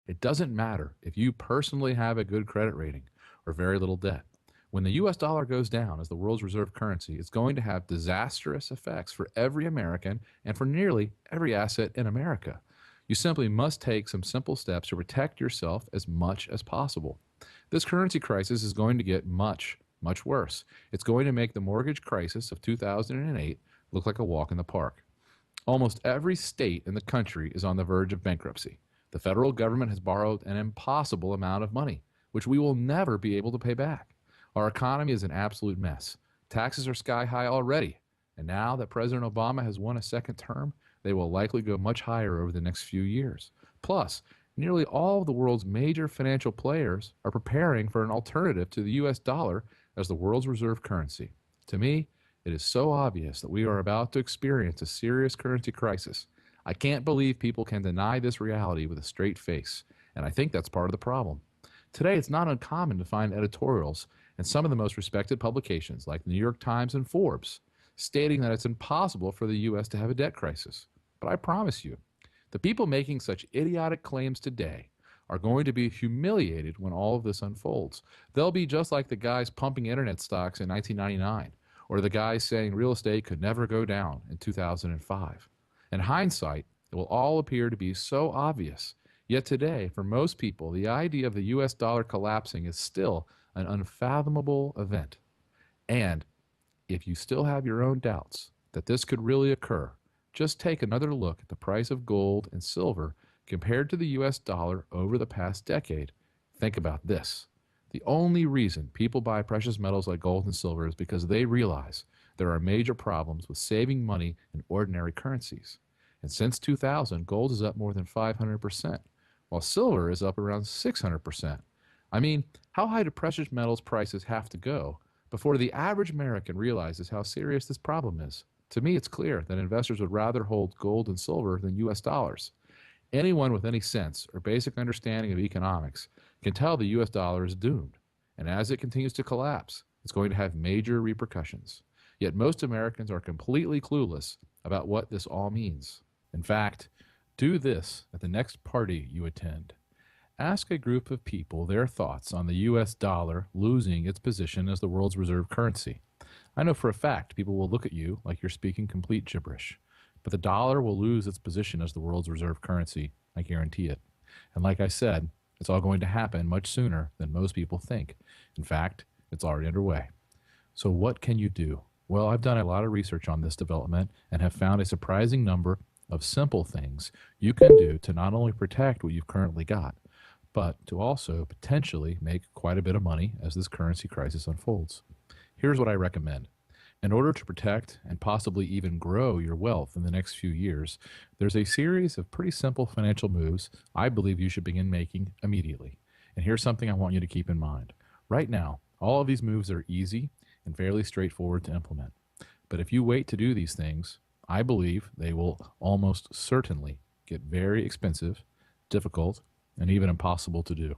It doesn't matter if you personally have a good credit rating or very little debt. When the US dollar goes down as the world's reserve currency, it's going to have disastrous effects for every American and for nearly every asset in America. You simply must take some simple steps to protect yourself as much as possible. This currency crisis is going to get much, much worse. It's going to make the mortgage crisis of 2008 look like a walk in the park. Almost every state in the country is on the verge of bankruptcy. The federal government has borrowed an impossible amount of money, which we will never be able to pay back. Our economy is an absolute mess. Taxes are sky high already, and now that President Obama has won a second term, they will likely go much higher over the next few years. Plus, nearly all of the world's major financial players are preparing for an alternative to the US dollar as the world's reserve currency. To me, it is so obvious that we are about to experience a serious currency crisis. I can't believe people can deny this reality with a straight face, and I think that's part of the problem. Today, it's not uncommon to find editorials in some of the most respected publications, like the New York Times and Forbes, stating that it's impossible for the U.S. to have a debt crisis. But I promise you, the people making such idiotic claims today are going to be humiliated when all of this unfolds. They'll be just like the guys pumping internet stocks in 1999, or the guys saying real estate could never go down in 2005. In hindsight, it will all appear to be so obvious. Yet today, for most people, the idea of the US dollar collapsing is still an unfathomable event. And if you still have your own doubts that this could really occur, just take another look at the price of gold and silver compared to the US dollar over the past decade. Think about this. The only reason people buy precious metals like gold and silver is because they realize there are major problems with saving money in ordinary currencies. And since 2000, gold is up more than 500%, while silver is up around 600%. I mean, how high do precious metals prices have to go before the average American realizes how serious this problem is? To me, it's clear that investors would rather hold gold and silver than US dollars. Anyone with any sense or basic understanding of economics can tell the US dollar is doomed, and as it continues to collapse, it's going to have major repercussions. Yet most Americans are completely clueless about what this all means. In fact, do this at the next party you attend. Ask a group of people their thoughts on the US dollar losing its position as the world's reserve currency. I know for a fact people will look at you like you're speaking complete gibberish. But the dollar will lose its position as the world's reserve currency. I guarantee it. And like I said, it's all going to happen much sooner than most people think. In fact, it's already underway. So what can you do? Well, I've done a lot of research on this development and have found a surprising number of simple things you can do to not only protect what you've currently got, but to also potentially make quite a bit of money as this currency crisis unfolds. Here's what I recommend. In order to protect and possibly even grow your wealth in the next few years, there's a series of pretty simple financial moves I believe you should begin making immediately. And here's something I want you to keep in mind. Right now, all of these moves are easy and fairly straightforward to implement. But if you wait to do these things, I believe they will almost certainly get very expensive, difficult, and even impossible to do.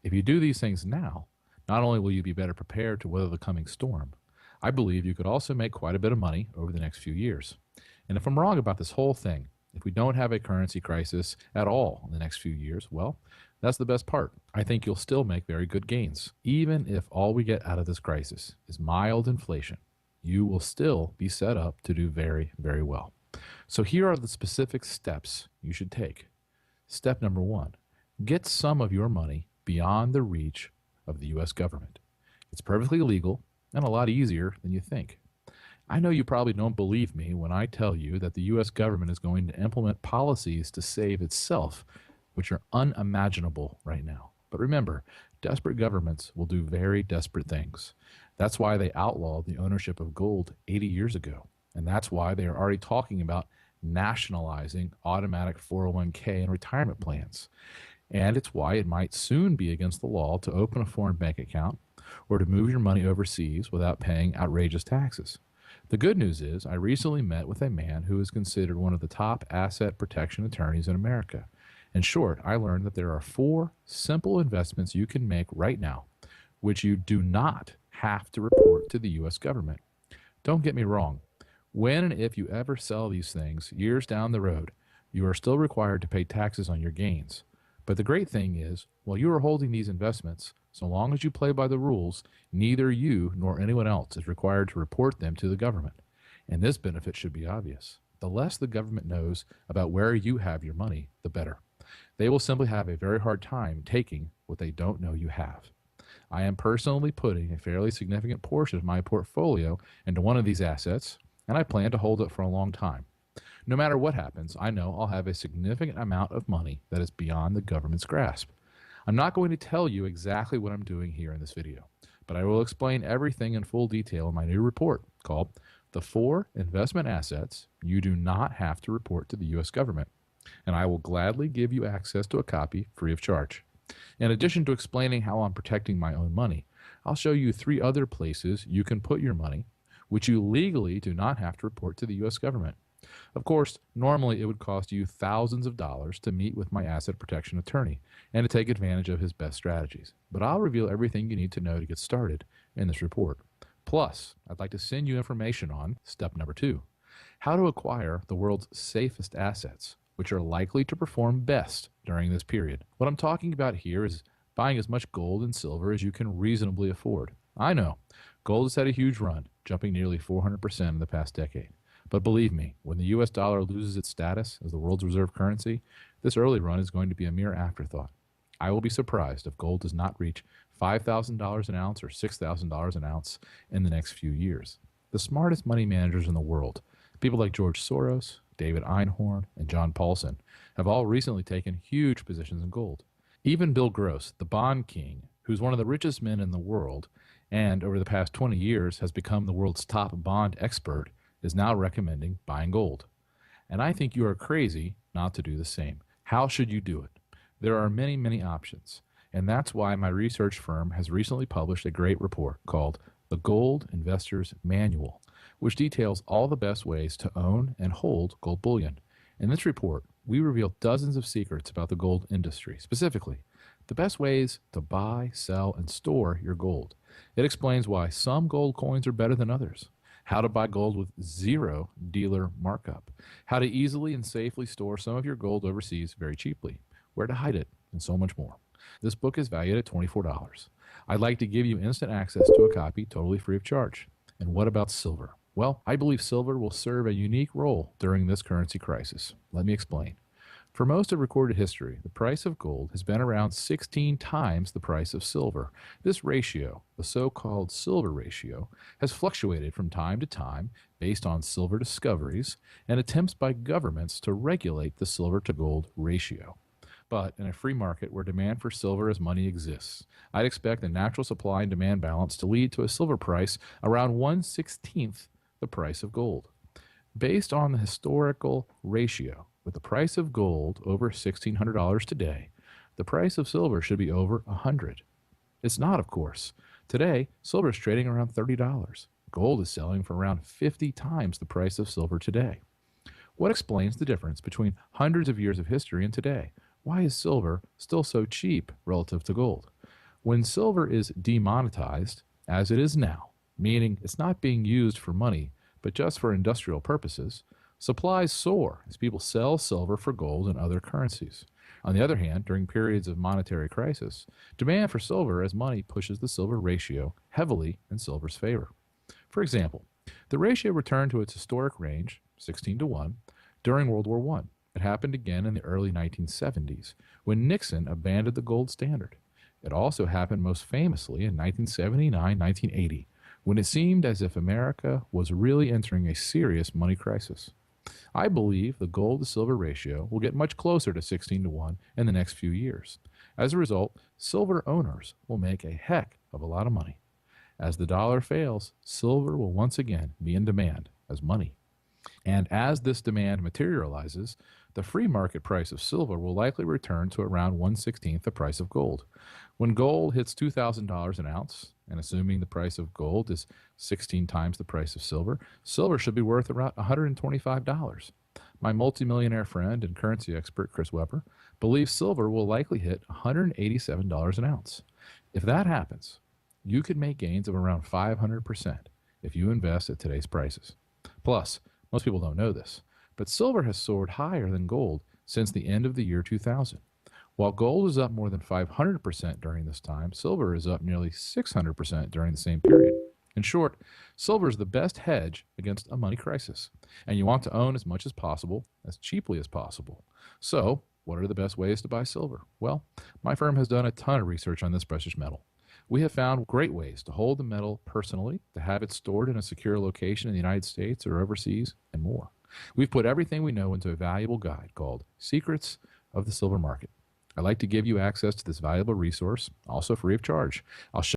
If you do these things now, not only will you be better prepared to weather the coming storm, I believe you could also make quite a bit of money over the next few years. And if I'm wrong about this whole thing, if we don't have a currency crisis at all in the next few years, well, that's the best part. I think you'll still make very good gains. Even if all we get out of this crisis is mild inflation, you will still be set up to do very, very well. So here are the specific steps you should take. Step number one, get some of your money beyond the reach of the U.S. government. It's perfectly legal and a lot easier than you think. I know you probably don't believe me when I tell you that the U.S. government is going to implement policies to save itself, which are unimaginable right now. But remember, desperate governments will do very desperate things. That's why they outlawed the ownership of gold 80 years ago. And that's why they are already talking about nationalizing automatic 401k and retirement plans. And it's why it might soon be against the law to open a foreign bank account or to move your money overseas without paying outrageous taxes. The good news is I recently met with a man who is considered one of the top asset protection attorneys in America. In short, I learned that there are 4 simple investments you can make right now, which you do not have to report to the U.S. government. Don't get me wrong. When and if you ever sell these things years down the road, you are still required to pay taxes on your gains. But the great thing is, while you are holding these investments, so long as you play by the rules, neither you nor anyone else is required to report them to the government. And this benefit should be obvious. The less the government knows about where you have your money, the better. They will simply have a very hard time taking what they don't know you have. I am personally putting a fairly significant portion of my portfolio into one of these assets, and I plan to hold it for a long time. No matter what happens, I know I'll have a significant amount of money that is beyond the government's grasp. I'm not going to tell you exactly what I'm doing here in this video, but I will explain everything in full detail in my new report called The 4 Investment Assets You Do Not Have to Report to the U.S. Government, and I will gladly give you access to a copy free of charge. In addition to explaining how I'm protecting my own money, I'll show you 3 other places you can put your money, which you legally do not have to report to the U.S. government. Of course, normally it would cost you thousands of dollars to meet with my asset protection attorney and to take advantage of his best strategies. But I'll reveal everything you need to know to get started in this report. Plus, I'd like to send you information on step number 2, how to acquire the world's safest assets, which are likely to perform best during this period. What I'm talking about here is buying as much gold and silver as you can reasonably afford. I know, gold has had a huge run, jumping nearly 400% in the past decade. But believe me, when the US dollar loses its status as the world's reserve currency, this early run is going to be a mere afterthought. I will be surprised if gold does not reach $5,000 an ounce or $6,000 an ounce in the next few years. The smartest money managers in the world, people like George Soros, David Einhorn, and John Paulson, have all recently taken huge positions in gold. Even Bill Gross, the bond king, who's one of the richest men in the world, and over the past 20 years has become the world's top bond expert, is now recommending buying gold. And I think you are crazy not to do the same. How should you do it? There are many, many options. And that's why my research firm has recently published a great report called The Gold Investor's Manual, which details all the best ways to own and hold gold bullion. In this report, we reveal dozens of secrets about the gold industry, specifically the best ways to buy, sell, and store your gold. It explains why some gold coins are better than others, how to buy gold with 0 dealer markup, how to easily and safely store some of your gold overseas very cheaply, where to hide it, and so much more. This book is valued at $24. I'd like to give you instant access to a copy totally free of charge. And what about silver? Well, I believe silver will serve a unique role during this currency crisis. Let me explain. For most of recorded history, the price of gold has been around 16 times the price of silver. This ratio, the so-called silver ratio, has fluctuated from time to time based on silver discoveries and attempts by governments to regulate the silver to gold ratio. But in a free market where demand for silver as money exists, I'd expect the natural supply and demand balance to lead to a silver price around 1/16 the price of gold. Based on the historical ratio, with the price of gold over $1,600 today, the price of silver should be over $100. It's not, of course. Today, silver is trading around $30. Gold is selling for around 50 times the price of silver today. What explains the difference between hundreds of years of history and today? Why is silver still so cheap relative to gold? When silver is demonetized, as it is now, meaning it's not being used for money, but just for industrial purposes, supplies soar as people sell silver for gold and other currencies. On the other hand, during periods of monetary crisis, demand for silver as money pushes the silver ratio heavily in silver's favor. For example, the ratio returned to its historic range, 16-1, during World War I. It happened again in the early 1970s, when Nixon abandoned the gold standard. It also happened most famously in 1979-1980, when it seemed as if America was really entering a serious money crisis. I believe the gold to silver ratio will get much closer to 16-1 in the next few years. As a result, silver owners will make a heck of a lot of money. As the dollar fails, silver will once again be in demand as money. And as this demand materializes, the free market price of silver will likely return to around 1/16 the price of gold. When gold hits $2,000 an ounce, and assuming the price of gold is 16 times the price of silver, silver should be worth around $125. My multimillionaire friend and currency expert, Chris Weber, believes silver will likely hit $187 an ounce. If that happens, you could make gains of around 500% if you invest at today's prices. Plus, most people don't know this, but silver has soared higher than gold since the end of the year 2000. While gold is up more than 500% during this time, silver is up nearly 600% during the same period. In short, silver is the best hedge against a money crisis, and you want to own as much as possible, as cheaply as possible. So, what are the best ways to buy silver? Well, my firm has done a ton of research on this precious metal. We have found great ways to hold the metal personally, to have it stored in a secure location in the United States or overseas, and more. We've put everything we know into a valuable guide called Secrets of the Silver Market. I'd like to give you access to this valuable resource, also free of charge. I'll show